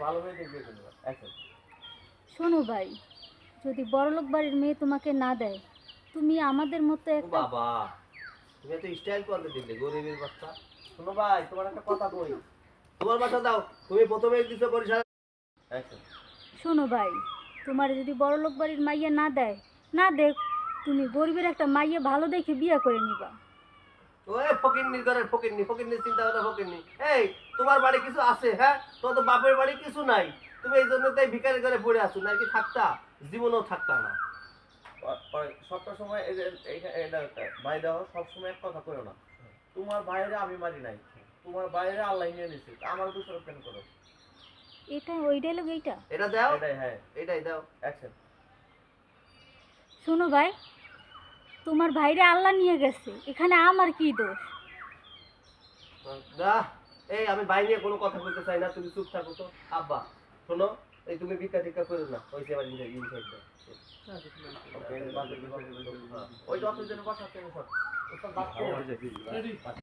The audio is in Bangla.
ভালো মেয়ে দেখবে কিন্তু এখন। শোনো ভাই, যদি বড়লোক বাড়ির মেয়ে তোমাকে না দেয়, তুমি আমাদের মতো ও একটা বাবা, তুমি তো স্টাইল করতে দিলে গরিবের বাচ্চা। শোনো ভাই, তোমার একটা কথা কই, তোমার বাসা দাও, তুমি প্রথমে দিছো বরিশাল এখন। শোনো ভাই, তোমার যদি বড়লোক বাড়ির মাইয়া না দেয়, না দেখ, তুমি গরিবের একটা মাইয়া ভালো দেখে বিয়ে করে নিবা। ওই ফকিন্নি ঘরের ফকিন্নি, ফকিন্নি চিন্তা করে ফকিন্নি। এই, তোমার বাড়ি কিছু আছে? হ্যাঁ, তোমার তো বাপের বাড়ি কিছু নাই। তুমি এই জন্য তাই ভিখারি ঘরে পড়ে আছো, নাকি থাকতা জীবনেও থাকতা না। সবটা সময় এটা ভাই দাও, সবসময় এক কথা করো না। তোমার বাইরে আমি মারি নাই, তোমার বাইরে আল্লাহ নিয়ে নিছে, আমার দোষারোপ কেন করো? এটা ওই ডায়লগ এইটা। এটা দাও, এটাই, হ্যাঁ এটাই দাও, অ্যাকশন। শোনো ভাই, তোমার ভাইরে আল্লাহ নিয়ে গেছে, এখানে আমার কি দোষ? না, এই আমি ভাই নিয়ে কোনো কথা বলতে চাই না, তুমি চুপ থাকো তো। আব্বা শোনো, এই তুমি ভিক্ষা টিক্ষা করো না, ওই সে আমার ইনসাইড দাও। ওকে, ওই যত জন বসাতে সব, ওসব বাদ করো।